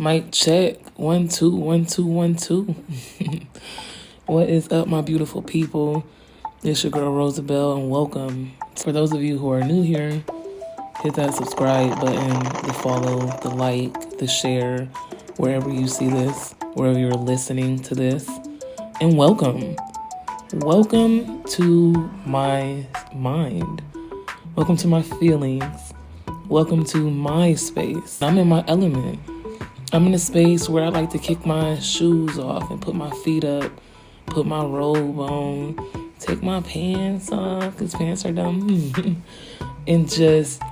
Mic check. 1 2 1 2 1 2. What is up, my beautiful people? It's your girl Rosabelle, and welcome. For those of you who are new here, hit that subscribe button, the follow, the like, the share, wherever you see this, wherever you're listening to this. And welcome. Welcome to my mind. Welcome to my feelings. Welcome to my space. I'm in my element. I'm in a space where I like to kick my shoes off and put my feet up, put my robe on, take my pants off, because pants are dumb, and just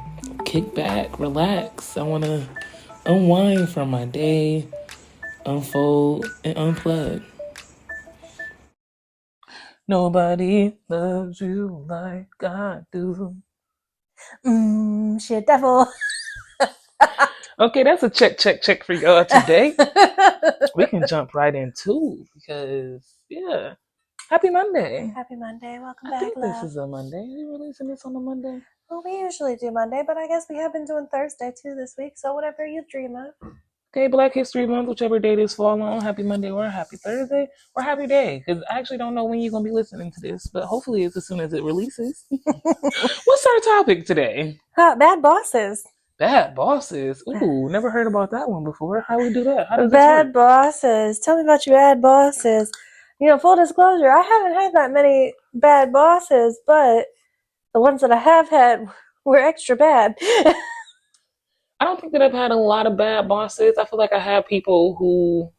kick back, relax. I want to unwind from my day, unfold, and unplug. Nobody loves you like I do. Shit, devil. Okay, that's a check for y'all today. We can jump right into because, yeah. Happy Monday. Happy Monday. Welcome I back, think love. this is a Monday. Are you releasing this on a Monday? Well, we usually do Monday, but I guess we have been doing Thursday too this week, so whatever you dream of. Okay, Black History Month, whichever day this fall on. Happy Monday or happy Thursday or happy day. Because I actually don't know when you're going to be listening to this, but hopefully it's as soon as it releases. What's our topic today? Bad bosses. Bad bosses. Ooh, never heard about that one before. How do we do that? How does Bad bosses. Tell me about your bad bosses. You know, full disclosure, I haven't had that many bad bosses, but the ones that I have had were extra bad. I don't think that I've had a lot of bad bosses. I feel like I have people who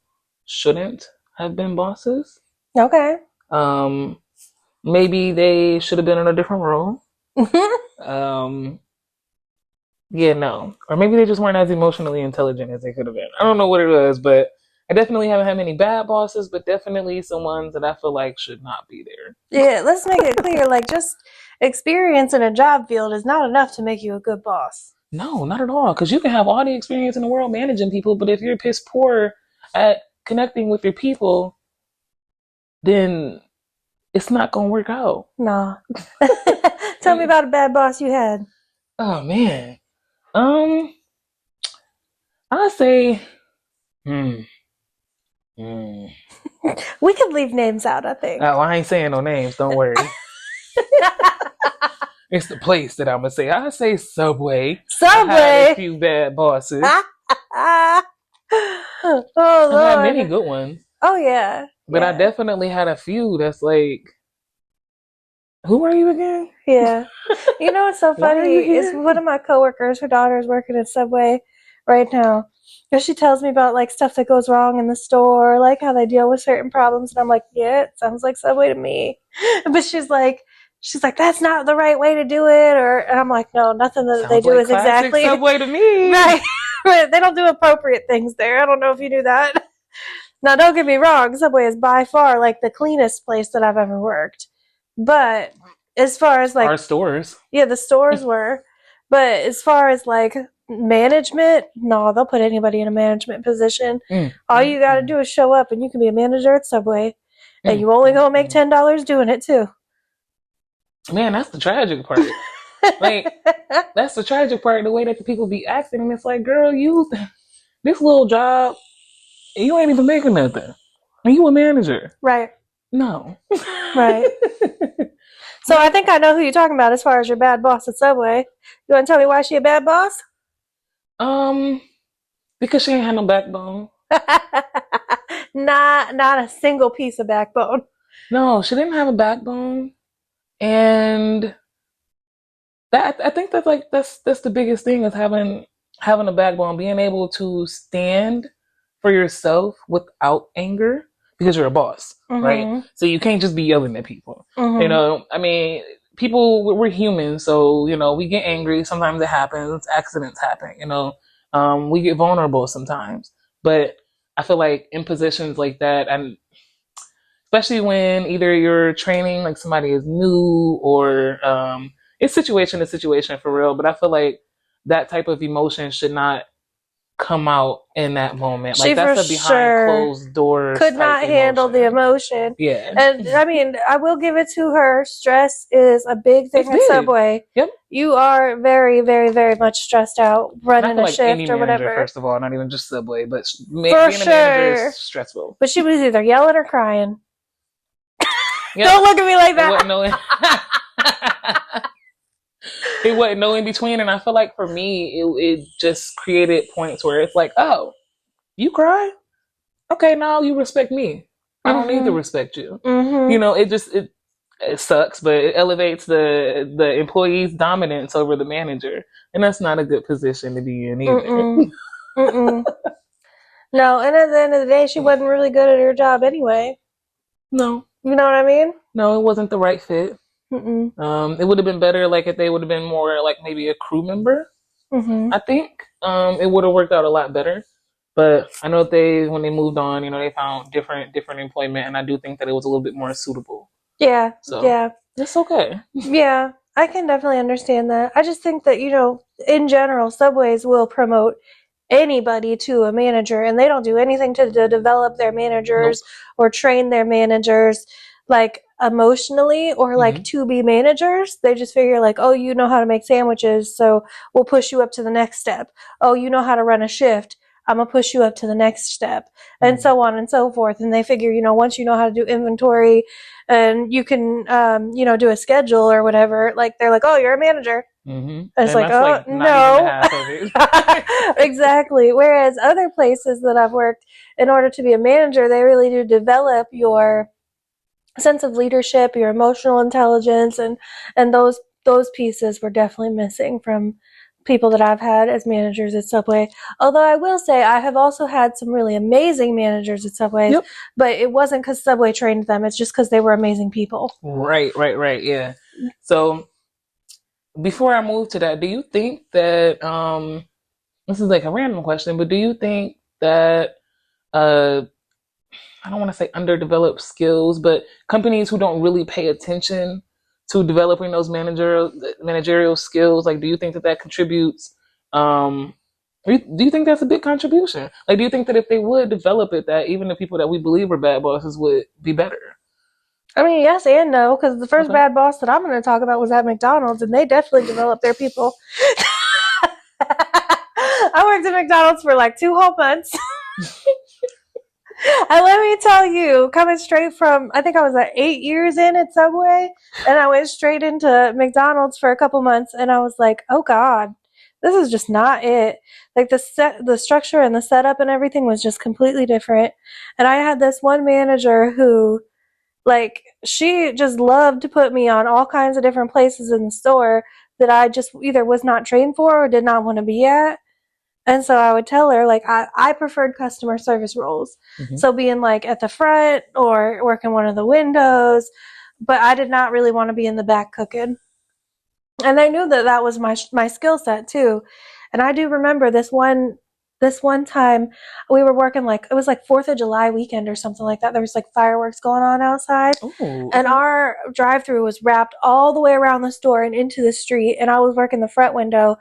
shouldn't have been bosses. Okay. Maybe they should have been in a different role. Yeah, no. Or maybe they just weren't as emotionally intelligent as they could have been. I don't know what it was, but I definitely haven't had many bad bosses, but definitely some ones that I feel like should not be there. Yeah, let's make it clear. Like, just experience in a job field is not enough to make you a good boss. No, not at all. Because you can have all the experience in the world managing people, but if you're piss poor at connecting with your people, then it's not going to work out. Nah. Tell me about a bad boss you had. Oh, man. I say, We could leave names out, I think. Oh, I ain't saying no names. Don't worry. It's the place that I'm gonna say. I say Subway. Subway. I had a few bad bosses. Oh Lord. I've had many good ones. Oh yeah. But yeah. I definitely had a few that's like, who are you again? Yeah. You know what's so funny is one of my coworkers, her daughter is working at Subway right now. And she tells me about like stuff that goes wrong in the store, like how they deal with certain problems, and I'm like, yeah, it sounds like Subway to me. But she's like, that's not the right way to do it, and I'm like, no, nothing that Sounds they do like is exactly Subway to me. Right. They don't do appropriate things there. I don't know if you knew that. Now, don't get me wrong, Subway is by far like the cleanest place that I've ever worked. But as far as like our stores, yeah, the stores were. But as far as like management, no, they'll put anybody in a management position. All you got to do is show up, and you can be a manager at Subway, and you only gonna make $10 doing it too. Man, that's the tragic part. Like, that's the tragic part. The way that the people be acting, and it's like, girl, you this little job, you ain't even making nothing. Are you a manager? Right. No. Right. So I think I know who you're talking about as far as your bad boss at Subway. You want to tell me why she a bad boss? Because she ain't had no backbone. Not a single piece of backbone. No, she didn't have a backbone, and that I think that's the biggest thing is having a backbone, being able to stand for yourself without anger. Because you're a boss, right? So you can't just be yelling at people. You know, I mean, people, we're human, so, you know, we get angry. Sometimes it happens. Accidents happen, you know. We get vulnerable sometimes. But I feel like in positions like that, and especially when either you're training, like somebody is new, or it's situation to situation for real. But I feel like that type of emotion should not come out in that moment. She like that's for a behind closed doors could not handle the emotion. Yeah. And I mean, I will give it to her. Stress is a big thing at Subway. Yep. You are very, very, very much stressed out running a like shift or whatever. First of all, not even just Subway, but being a manager is stressful. But she was either yelling or crying. Yep. Don't look at me like that. It wasn't no in between, and I feel like for me, it just created points where it's like, oh, you cry? Okay, now you respect me. I don't need to respect you. You know, it sucks, but it elevates the employee's dominance over the manager, and that's not a good position to be in either. No, and at the end of the day, she wasn't really good at her job anyway. No. You know what I mean? No, it wasn't the right fit. It would have been better like if they would have been more like maybe a crew member. I think it would have worked out a lot better. But I know when they moved on, you know, they found different employment, and I do think that it was a little bit more suitable. Yeah. So yeah, it's okay. Yeah, I can definitely understand that. I just think that, you know, in general, Subways will promote anybody to a manager, and they don't do anything to develop their managers or train their managers like emotionally or like to be managers. They just figure like, oh, you know how to make sandwiches, so we'll push you up to the next step. Oh, you know how to run a shift, I'm gonna push you up to the next step, and so on and so forth. And they figure, you know, once you know how to do inventory and you can, you know, do a schedule or whatever, like they're like, oh, you're a manager. It's like, oh, no. Exactly. Whereas other places that I've worked, in order to be a manager, they really do develop your sense of leadership, your emotional intelligence, and those pieces were definitely missing from people that I've had as managers at Subway. Although I will say I have also had some really amazing managers at Subway, but it wasn't because Subway trained them. It's just because they were amazing people. Right. Yeah. So before I move to that, do you think that this is like a random question, but do you think that I don't want to say underdeveloped skills, but companies who don't really pay attention to developing those managerial skills, like do you think that contributes? Do you think that's a big contribution? Like, do you think that if they would develop it, that even the people that we believe are bad bosses would be better? I mean, yes and no, because the first bad boss that I'm going to talk about was at McDonald's, and they definitely developed their people. I worked at McDonald's for like 2 whole months. And let me tell you, coming straight from, I think I was at 8 years in at Subway, and I went straight into McDonald's for a couple months, and I was like, oh God, this is just not it. Like the structure and the setup and everything was just completely different. And I had this one manager who, like, she just loved to put me on all kinds of different places in the store that I just either was not trained for or did not want to be at. And so I would tell her, like, I preferred customer service roles. So being like at the front or working one of the windows, but I did not really want to be in the back cooking. And I knew that was my skill set too. And I do remember this one time we were working, like, it was like 4th of July weekend or something like that. There was like fireworks going on outside. And our drive-through was wrapped all the way around the store and into the street. And I was working the front window,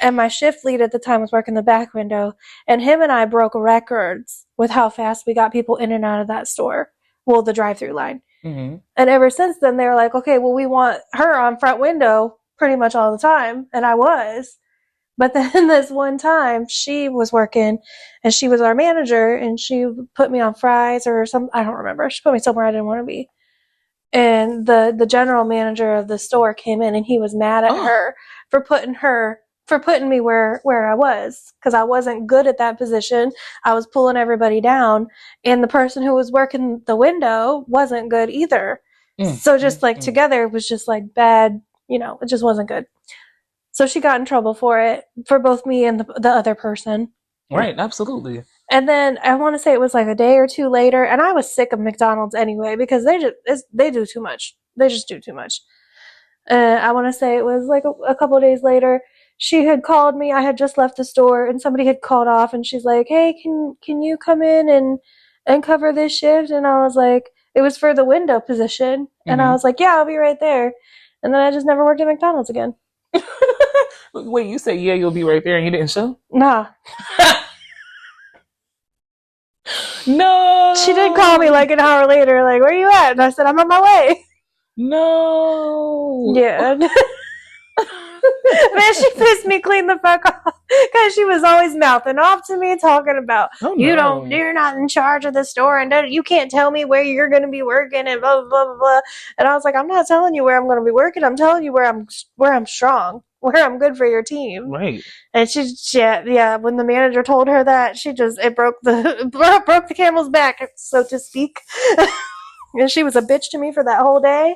and my shift lead at the time was working the back window. And him and I broke records with how fast we got people in and out of that store. Well, the drive-through line. And ever since then, they were like, okay, well, we want her on front window pretty much all the time. And I was. But then this one time she was working, and she was our manager, and she put me on fries or something. I don't remember. She put me somewhere I didn't want to be. And the general manager of the store came in, and he was mad at her for putting me where I was, because I wasn't good at that position. I was pulling everybody down, and the person who was working the window wasn't good either. So just like together, it was just like bad, you know, it just wasn't good. So she got in trouble for it, for both me and the other person. Right, absolutely. And then I want to say it was like a day or two later, and I was sick of McDonald's anyway, because they do too much. They just do too much. I want to say it was like a couple of days later, she had called me. I had just left the store, and somebody had called off, and she's like, hey, can you come in and cover this shift? And I was like, it was for the window position. And I was like, yeah, I'll be right there. And then I just never worked at McDonald's again. Wait, you said, yeah, you'll be right there, and you didn't show? Nah. No. She did call me like an hour later, like, where you at? And I said, I'm on my way. No. Yeah. Man, she pissed me clean the fuck off because she was always mouthing off to me, talking about you're not in charge of the store, and you can't tell me where you're going to be working, and blah blah blah blah. And I was like, I'm not telling you where I'm going to be working. I'm telling you where I'm strong, where I'm good for your team. Right. And yeah. When the manager told her that, it broke the camel's back, so to speak. And she was a bitch to me for that whole day.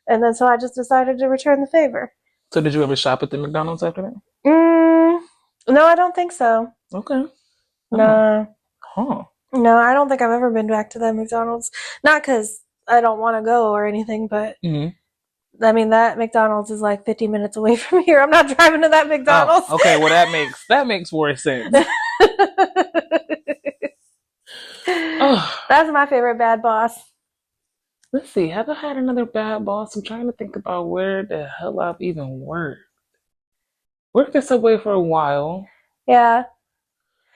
And then so I just decided to return the favor. So did you ever shop at the McDonald's after that? No, I don't think so. Okay. No. Huh. No, I don't think I've ever been back to that McDonald's. Not because I don't want to go or anything, but I mean, that McDonald's is like 50 minutes away from here. I'm not driving to that McDonald's. Oh, okay, well that makes more sense. That's my favorite bad boss. Let's see. Have I had another bad boss? I'm trying to think about where the hell I've even worked. Worked at Subway for a while. Yeah.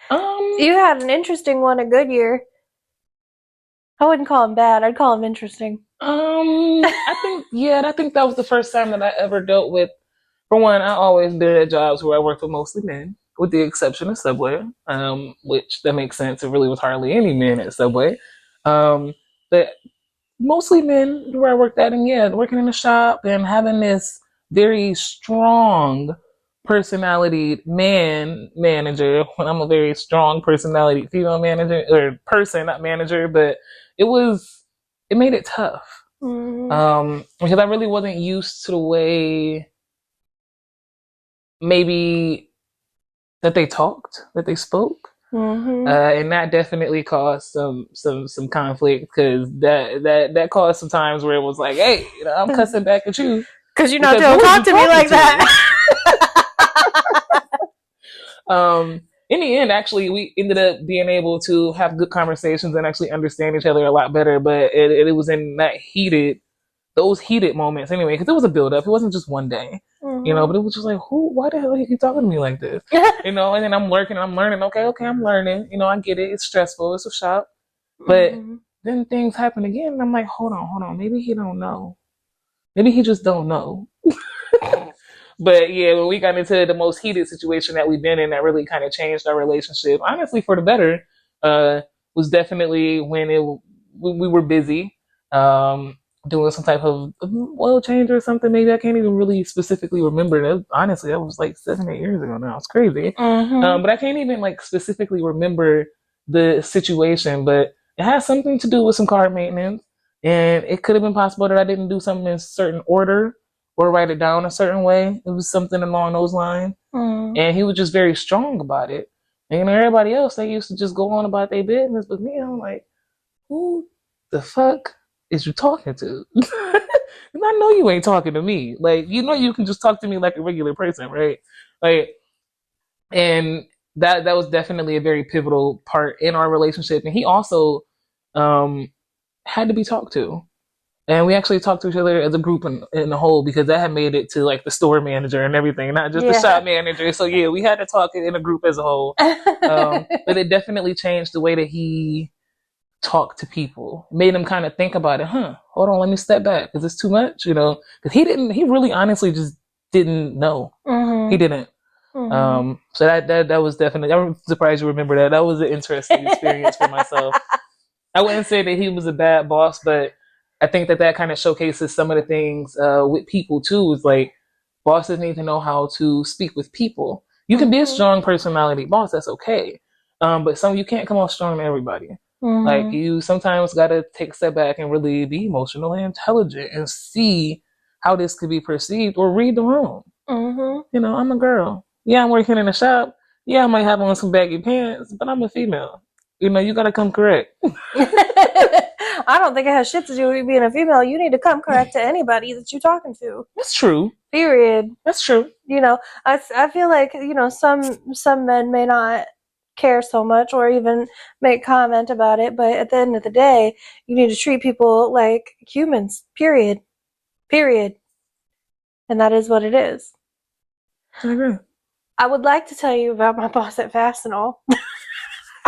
You had an interesting one at Goodyear. I wouldn't call him bad. I'd call him interesting. I think that was the first time that I ever dealt with. For one, I always been at jobs where I worked with mostly men, with the exception of Subway. Which that makes sense. It really was hardly any men at Subway. But mostly men where I worked at, and working in the shop and having this very strong personality manager when I'm a very strong personality female manager, or person, not manager, but it made it tough. Because I really wasn't used to the way maybe that they talked, that they spoke. And that definitely caused some conflict, because that caused some times where it was like, hey, I'm cussing back at you because you're not going to talk to me like that. In the end, actually, we ended up being able to have good conversations and actually understand each other a lot better. But it was in those heated moments anyway, because it was a build up. It wasn't just one day. But it was just like, why the hell are you talking to me like this? And then I'm working, I'm learning. Okay, I'm learning. I get it. It's stressful. It's a shop. But then things happen again, and I'm like, hold on. Maybe he don't know. Maybe he just don't know. But yeah, when we got into the most heated situation that we've been in, that really kind of changed our relationship, honestly, for the better, was definitely when we were busy. Doing some type of oil change or something. Maybe I can't even really specifically remember. Honestly, that was like 7-8 years ago now. It's crazy. But I can't even like specifically remember the situation. But it has something to do with some car maintenance, and it could have been possible that I didn't do something in a certain order or write it down a certain way. It was something along those lines, and he was just very strong about it. And everybody else, they used to just go on about their business, but me, I'm like, who the fuck is you talking to? And I know you ain't talking to me. Like, you can just talk to me like a regular person, right? Like, and that was definitely a very pivotal part in our relationship. And he also had to be talked to. And we actually talked to each other as a group in the whole, because that had made it to like the store manager and everything, not just the shop manager. So yeah, we had to talk in a group as a whole. But it definitely changed the way that he talk to people, made him kind of think about it. Hold on, let me step back, because it's too much, because he really honestly just didn't know. He didn't. So that was definitely, I'm surprised you remember that. That was an interesting experience for myself. I wouldn't say that he was a bad boss, but I think that kind of showcases some of the things with people too. Is like, bosses need to know how to speak with people. You can be a strong personality boss, that's okay, but you can't come off strong to everybody. Like, you sometimes got to take a step back and really be emotionally intelligent and see how this could be perceived, or read the room. I'm a girl. Yeah, I'm working in a shop. Yeah, I might have on some baggy pants, but I'm a female. You got to come correct. I don't think it has shit to do with being a female. You need to come correct to anybody that you're talking to. That's true. Period. That's true. I feel like, some men may not care so much or even make comment about it, but at the end of the day, you need to treat people like humans. Period. And that is what it is. I agree. I would like to tell you about my boss at Fastenal.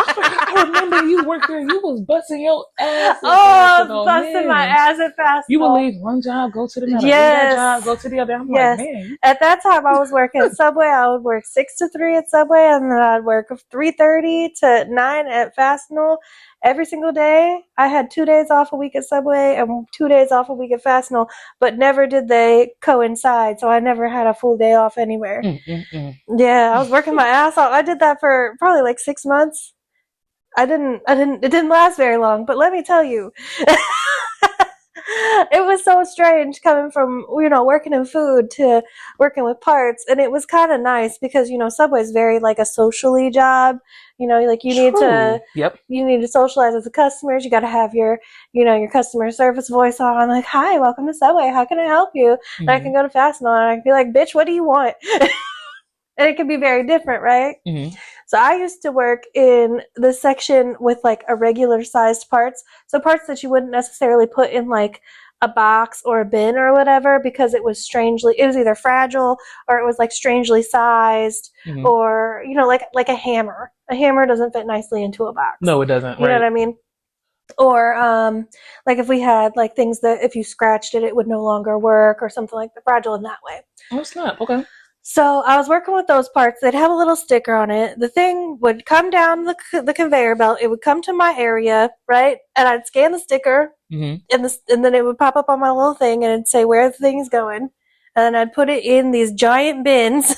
I remember you worked there. You was busting your ass. I was busting my ass at Fastenal. You would leave one job, go to the other. Yes. Leave that job, go to the other. I'm like, man. At that time, I was working at Subway. I would work 6 to 3 at Subway, and then I'd work 3:30 to 9 at Fastenal every single day. I had 2 days off a week at Subway and 2 days off a week at Fastenal, but never did they coincide, so I never had a full day off anywhere. Yeah, I was working my ass off. I did that for probably like 6 months. It didn't last very long, but let me tell you, it was so strange coming from, working in food to working with parts. And it was kind of nice because, Subway's very like a socially job, like you need to socialize with the customers. You got to have your customer service voice on, like, hi, welcome to Subway. How can I help you? And I can go to Fastenal and I can be like, bitch, what do you want? And it can be very different, right? So I used to work in the section with like irregular sized parts. So parts that you wouldn't necessarily put in like a box or a bin or whatever, because it was either fragile or it was like strangely sized, or, like a hammer. A hammer doesn't fit nicely into a box. No, it doesn't. You know what I mean? Or like if we had like things that if you scratched it, it would no longer work or something like that, fragile in that way. Oh, snap. Okay. So I was working with those parts. They'd have a little sticker on it. The thing would come down the conveyor belt. It would come to my area, right? And I'd scan the sticker, and then it would pop up on my little thing, and it'd say where the thing's going. And then I'd put it in these giant bins,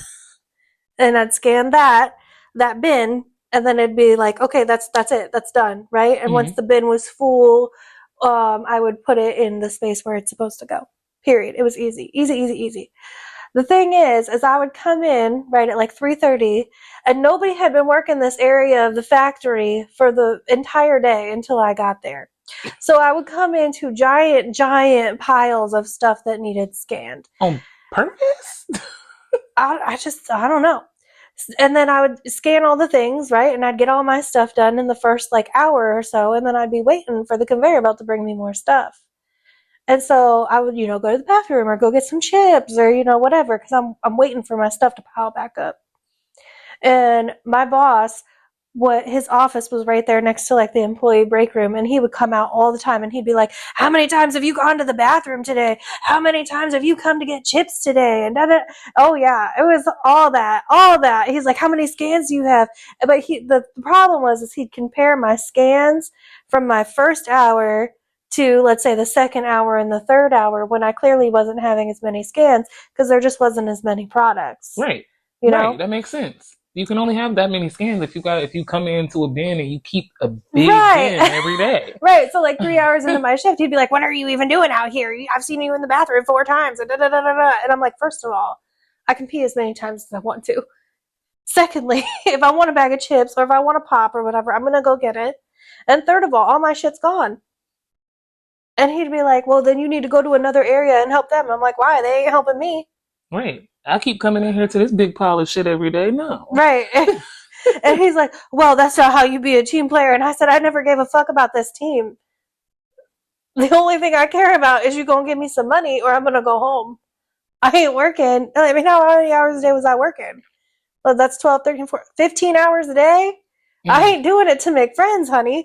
and I'd scan that bin, and then it'd be like, okay, that's it, that's done, right? And once the bin was full, I would put it in the space where it's supposed to go. Period. It was easy. The thing is I would come in right at like 3:30, and nobody had been working this area of the factory for the entire day until I got there. So I would come into giant piles of stuff that needed scanned. On purpose? I don't know. And then I would scan all the things, right? And I'd get all my stuff done in the first like hour or so, and then I'd be waiting for the conveyor belt to bring me more stuff. And so I would, go to the bathroom or go get some chips or, whatever, because I'm waiting for my stuff to pile back up. And my boss, his office was right there next to like the employee break room, and he would come out all the time and he'd be like, how many times have you gone to the bathroom today? How many times have you come to get chips today? And oh yeah, it was all that. He's like, how many scans do you have? But the problem was he'd compare my scans from my first hour to, let's say, the second hour and the third hour, when I clearly wasn't having as many scans because there just wasn't as many products. Right. You know? Right. That makes sense. You can only have that many scans if you come into a bin and you keep a big bin every day. Right. So like 3 hours into my shift, he'd be like, what are you even doing out here? I've seen you in the bathroom 4 times. And I'm like, first of all, I can pee as many times as I want to. Secondly, if I want a bag of chips or if I want a pop or whatever, I'm going to go get it. And third of all my shit's gone. And he'd be like, well, then you need to go to another area and help them. I'm like, why? They ain't helping me. Right. I keep coming in here to this big pile of shit every day. No. Right. And he's like, well, that's not how you be a team player. And I said, I never gave a fuck about this team. The only thing I care about is you going to give me some money or I'm going to go home. I ain't working. I mean, how many hours a day was I working? Well, that's 12, 13, 14, 15 hours a day? I ain't doing it to make friends, honey.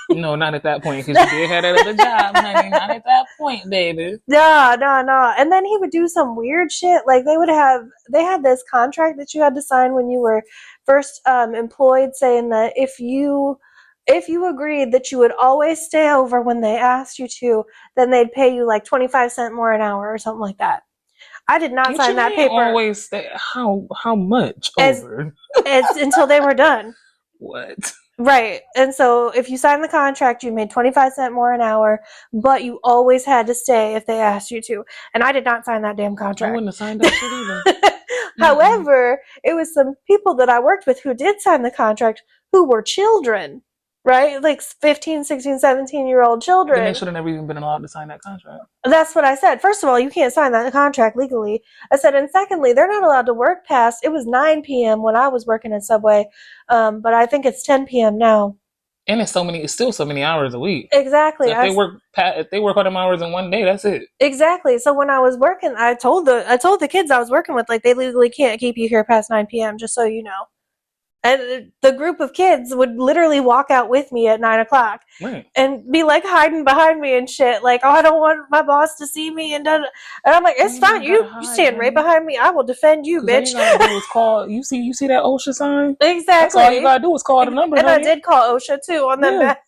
No, not at that point, because you did have that other job, honey. Not at that point, baby. No. And then he would do some weird shit. Like they had this contract that you had to sign when you were first employed, saying that if you agreed that you would always stay over when they asked you to, then they'd pay you like 25 cents more an hour or something like that. I did not sign that paper. Always stay, how much over? Until they were done. What? Right. And so if you signed the contract, you made 25 cents more an hour, but you always had to stay if they asked you to. And I did not sign that damn contract. I wouldn't have signed that shit either. However, it was some people that I worked with who did sign the contract who were children, right? Like 15, 16, 17-year-old children. Then they should have never even been allowed to sign that contract. That's what I said. First of all, you can't sign that contract legally. I said, and secondly, they're not allowed to work past, it was 9 p.m. when I was working at Subway, but I think it's 10 p.m. now. And it's still so many hours a week. Exactly. So if they work all them hours in one day, that's it. Exactly. So when I was working, I told the kids I was working with, like, they legally can't keep you here past 9 p.m., just so you know. And the group of kids would literally walk out with me at 9 o'clock and be like hiding behind me and shit. Like, oh, I don't want my boss to see me. And I'm like, it's fine. You stand right behind me. I will defend you, bitch. All you gotta do is call. You see that OSHA sign? Exactly. That's all you gotta do is call the number. And I did call OSHA too on them back.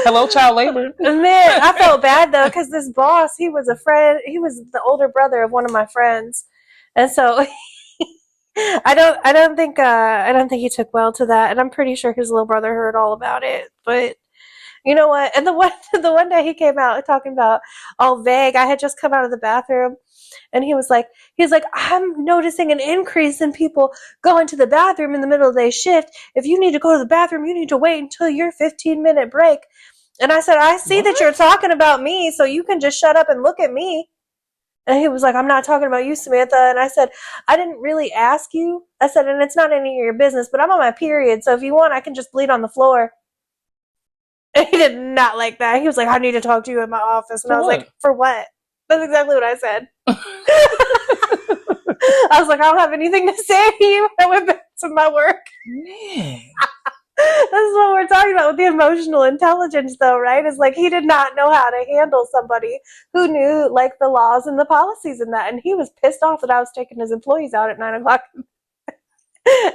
Hello, child labor. Man, I felt bad though because this boss, he was a friend. He was the older brother of one of my friends, and so I don't think he took well to that, and I'm pretty sure his little brother heard all about it. But you know what? And the one day he came out talking about all vague. I had just come out of the bathroom, and he's like, I'm noticing an increase in people going to the bathroom in the middle of the day shift. If you need to go to the bathroom, you need to wait until your 15-minute break. And I said, I see that you're talking about me, so you can just shut up and look at me. And he was like, I'm not talking about you, Samantha. And I said, I didn't really ask you. I said, and it's not any of your business, but I'm on my period, so if you want, I can just bleed on the floor. And he did not like that. He was like, I need to talk to you in my office. And I was like, for what? That's exactly what I said. I was like, I don't have anything to say to you. I went back to my work. Man. This is what we're talking about with the emotional intelligence, though, right? It's like he did not know how to handle somebody who knew, like, the laws and the policies and that. And he was pissed off that I was taking his employees out at 9 o'clock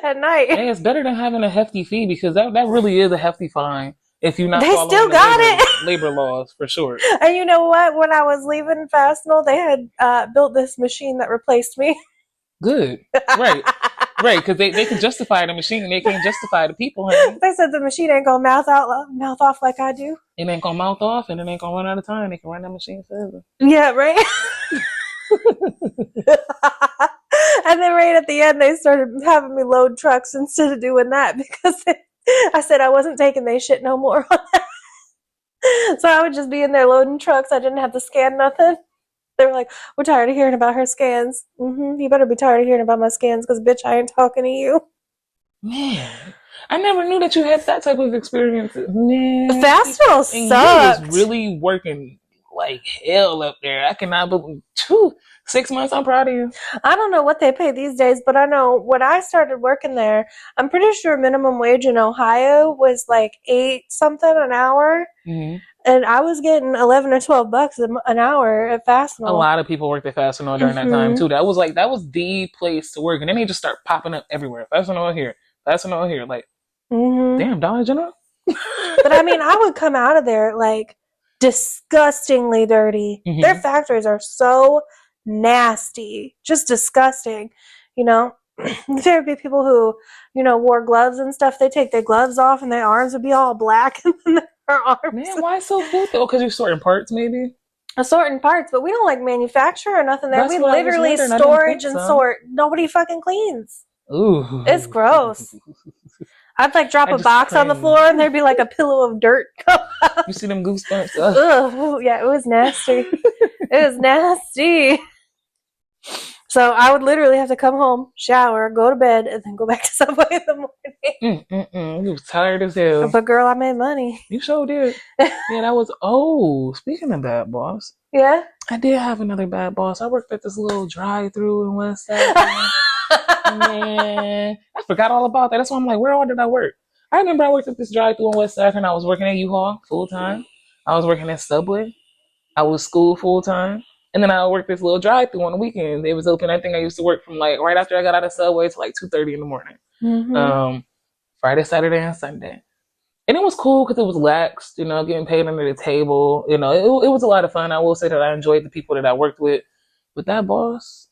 at night. Hey, it's better than having a hefty fee because that really is a hefty fine. If you're not they following still got labor laws, for sure. And you know what? When I was leaving Fastenal, they had built this machine that replaced me. Good. Right. Right, because they can justify the machine. They can't justify the people, honey. They said the machine ain't going to mouth off like I do. It ain't going to mouth off, and it ain't going to run out of time. They can run that machine forever. Yeah, right? And then right at the end, they started having me load trucks instead of doing that because I said I wasn't taking their shit no more on that. So I would just be in there loading trucks. I didn't have to scan nothing. They were like, we're tired of hearing about her scans. You better be tired of hearing about my scans because, bitch, I ain't talking to you. Man, I never knew that you had that type of experience. Man. Fastenal sucked. You was really working like hell up there. I cannot believe 6 months. I'm proud of you. I don't know what they pay these days, but I know when I started working there, I'm pretty sure minimum wage in Ohio was like $8 something an hour. Mm-hmm. And I was getting $11 or $12 an hour at Fastenal. A lot of people worked at Fastenal during that time too. That was the place to work, and then they just start popping up everywhere. Fastenal here, like, damn, Dollar General. But I mean, I would come out of there like disgustingly dirty. Their factories are so nasty, just disgusting. You know, there would be people who, wore gloves and stuff. They take their gloves off, and their arms would be all black, and then their arms. Man, why so filthy? Oh, because you're sorting parts, maybe. Sorting parts, but we don't like manufacture or nothing there. We literally storage and sort. Nobody fucking cleans. Ooh, it's gross. I'd like drop a box on the floor and there'd be like a pillow of dirt. You see them goosebumps? Ugh, yeah, it was nasty. It was nasty. So I would literally have to come home, shower, go to bed, and then go back to Subway in the morning. You was tired as hell. But girl, I made money. You sure did. Yeah, that was, speaking of bad boss. Yeah? I did have another bad boss. I worked at this little drive-thru in West Side. Man, I forgot all about that. That's why I'm like, where all did I work? I remember I worked at this drive-thru in West Side, and I was working at U-Haul full-time. I was working at Subway. I was school full-time. And then I worked this little drive-thru on the weekend. It was open. I think I used to work from like right after I got out of Subway to like 2:30 in the morning. Friday, Saturday, and Sunday. And it was cool because it was lax, getting paid under the table. It was a lot of fun. I will say that I enjoyed the people that I worked with. But that boss,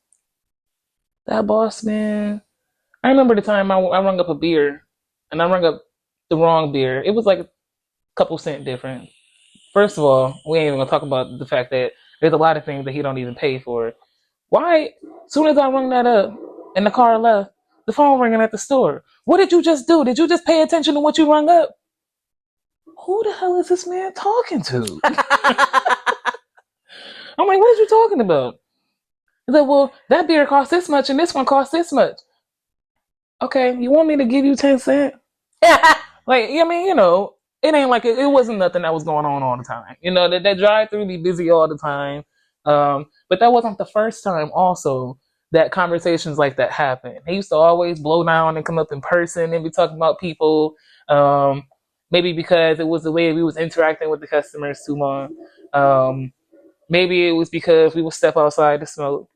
man. I remember the time I rung up a beer, and I rung up the wrong beer. It was like a couple cent difference. First of all, we ain't even gonna talk about the fact that there's a lot of things that he don't even pay for. Why? As soon as I rung that up and the car left, the phone ringing at the store. What did you just do? Did you just pay attention to what you rung up? Who the hell is this man talking to? I'm like, what are you talking about? He said, well, that beer costs this much and this one costs this much. Okay, you want me to give you 10 cents? Like, I mean, it ain't like it wasn't nothing that was going on all the time. That drive-thru be busy all the time. But that wasn't the first time also that conversations like that happen. He used to always blow down and come up in person and be talking about people. Maybe because it was the way we was interacting with the customers too long. Maybe it was because we would step outside to smoke.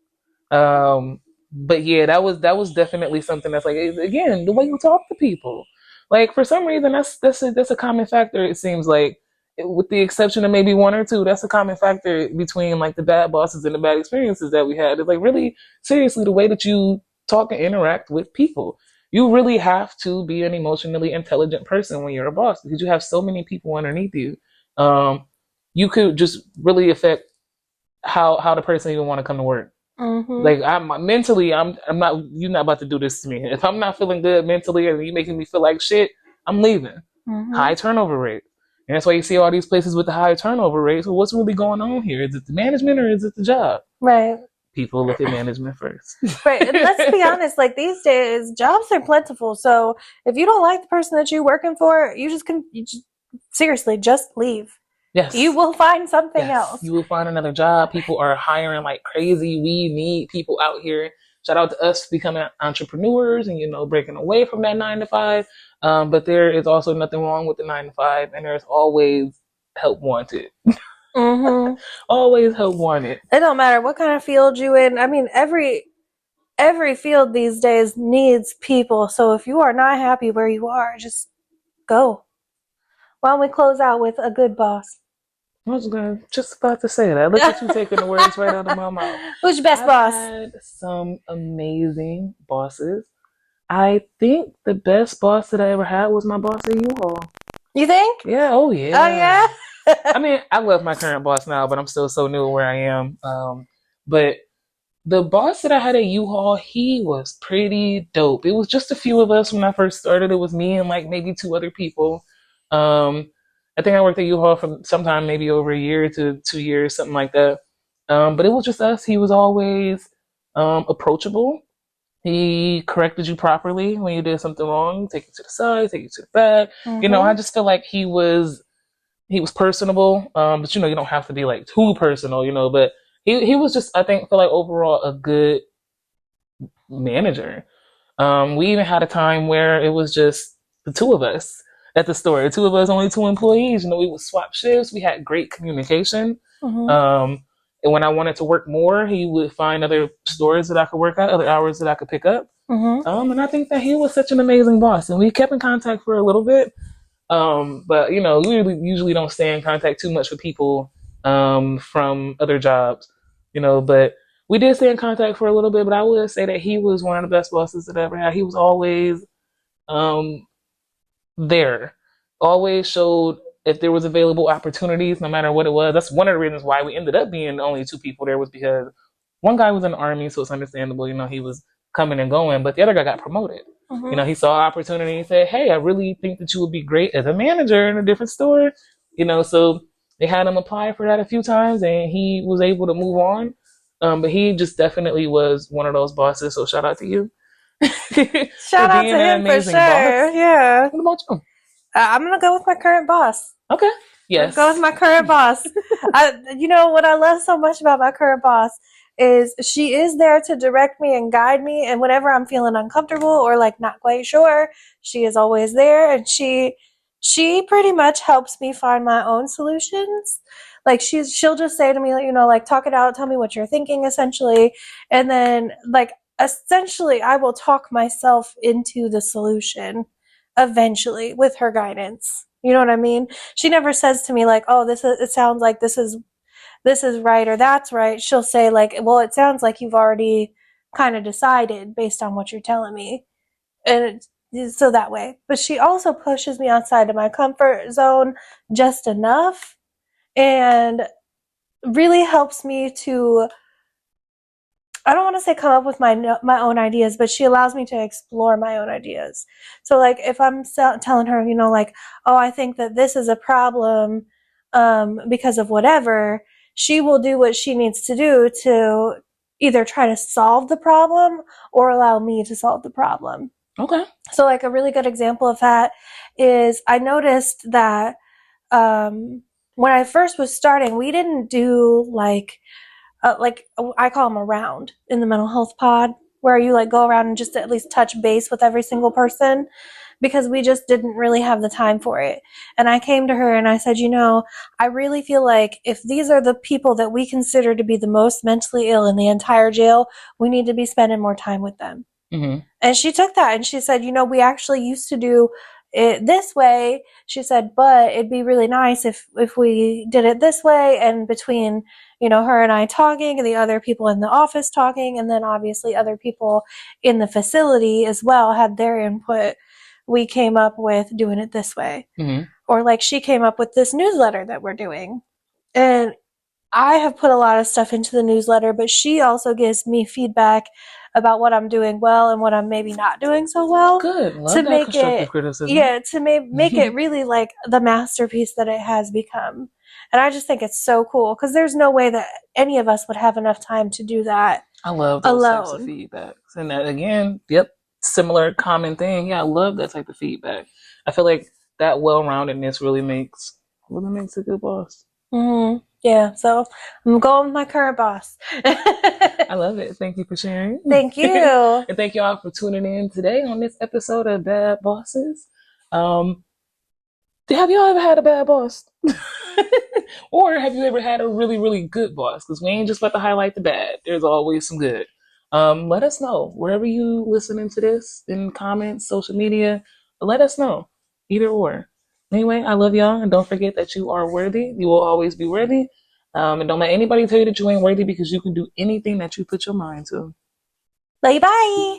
But yeah, that was definitely something that's like, again, the way you talk to people. Like for some reason, that's a common factor. It seems like, with the exception of maybe one or two, that's a common factor between like the bad bosses and the bad experiences that we had. It's like, really seriously, the way that you talk and interact with people. You really have to be an emotionally intelligent person when you're a boss, because you have so many people underneath you. Um, you could just really affect how the person even want to come to work. Like I'm mentally, I'm not. You're not about to do this to me. If I'm not feeling good mentally, and you making me feel like shit, I'm leaving. High turnover rate, and that's why you see all these places with the high turnover rate. So what's really going on here? Is it the management or is it the job? Right. People look at management first. Right. And let's be honest, like these days, jobs are plentiful. So if you don't like the person that you're working for, seriously, just leave. Yes. You will find something else. You will find another job. People are hiring like crazy. We need people out here. Shout out to us becoming entrepreneurs and, breaking away from that 9 to 5. But there is also nothing wrong with the 9 to 5, and there's always help wanted. Always help wanted. It don't matter what kind of field you in. I mean, every field these days needs people. So if you are not happy where you are, just go. Why don't we close out with a good boss? I was just about to say that. Look at you taking the words right out of my mouth. Who's your best boss? I've had some amazing bosses. I think the best boss that I ever had was my boss at U-Haul. You think? Yeah. Oh yeah. Oh yeah. I mean, I love my current boss now, but I'm still so new where I am. But the boss that I had at U-Haul, he was pretty dope. It was just a few of us when I first started. It was me and like maybe 2 other people. I think I worked at U-Haul for sometime maybe over a year to 2 years, something like that. But it was just us. He was always approachable. He corrected you properly when you did something wrong, take you to the side, take you to the back. I just feel like he was personable. But you don't have to be like too personal, but he was just, I think, feel like overall a good manager. We even had a time where it was just the 2 of us at the store. The 2 of us, only 2 employees. We would swap shifts. We had great communication. And when I wanted to work more, he would find other stores that I could work at, other hours that I could pick up. And I think that he was such an amazing boss. And we kept in contact for a little bit. But we usually don't stay in contact too much with people from other jobs, but we did stay in contact for a little bit. But I would say that he was one of the best bosses that I ever had. He was always there, always showed if there was available opportunities, no matter what it was. That's one of the reasons why we ended up being only 2 people there, was because one guy was in the army, so it's understandable, he was coming and going, but the other guy got promoted. He saw opportunity and said, hey, I really think that you would be great as a manager in a different store. So they had him apply for that a few times, and he was able to move on. But he just definitely was one of those bosses. So shout out to you. Shout out to him for sure. Boss. Yeah. What about you? I'm gonna go with my current boss. Okay. Yes. Go with my current boss. What I love so much about my current boss is she is there to direct me and guide me, and whenever I'm feeling uncomfortable or like not quite sure, she is always there, and she pretty much helps me find my own solutions. Like she'll just say to me, like, talk it out, tell me what you're thinking, essentially, and then like essentially I will talk myself into the solution eventually with her guidance. You know what I mean? She never says to me like, oh, it sounds like this is right or that's right. She'll say like, well, it sounds like you've already kind of decided based on what you're telling me. And so that way. But she also pushes me outside of my comfort zone just enough and really helps me to, I don't want to say come up with my own ideas, but she allows me to explore my own ideas. So like if I'm telling her, like, oh, I think that this is a problem because of whatever, she will do what she needs to do to either try to solve the problem or allow me to solve the problem. Okay. So like a really good example of that is I noticed that when I first was starting, we didn't do like like I call them a round in the mental health pod, where you like go around and just at least touch base with every single person, because we just didn't really have the time for it. And I came to her and I said, I really feel like if these are the people that we consider to be the most mentally ill in the entire jail, we need to be spending more time with them. Mm-hmm. And she took that and she said, we actually used to do it this way. She said, but it'd be really nice if we did it this way. And between, her and I talking and the other people in the office talking, and then obviously other people in the facility as well had their input, we came up with doing it this way. Mm-hmm. Or like she came up with this newsletter that we're doing. And I have put a lot of stuff into the newsletter, but she also gives me feedback about what I'm doing well and what I'm maybe not doing so well. Good. Love to that make constructive it, criticism. yeah, to make it really like the masterpiece that it has become. And I just think it's so cool, because there's no way that any of us would have enough time to do that. I love those types of feedbacks. And that, again, similar common thing. Yeah, I love that type of feedback. I feel like that well-roundedness really makes a good boss. Mm-hmm. Yeah, so I'm going with my current boss. I love it. Thank you for sharing. Thank you. And thank you all for tuning in today on this episode of Bad Bosses. Have y'all ever had a bad boss? Or have you ever had a really, really good boss? Because we ain't just about to highlight the bad. There's always some good. Let us know wherever you listening to this, in comments, social media. Let us know, either or. Anyway, I love y'all, and don't forget that you are worthy. You will always be worthy. And don't let anybody tell you that you ain't worthy, because you can do anything that you put your mind to. Love you, bye.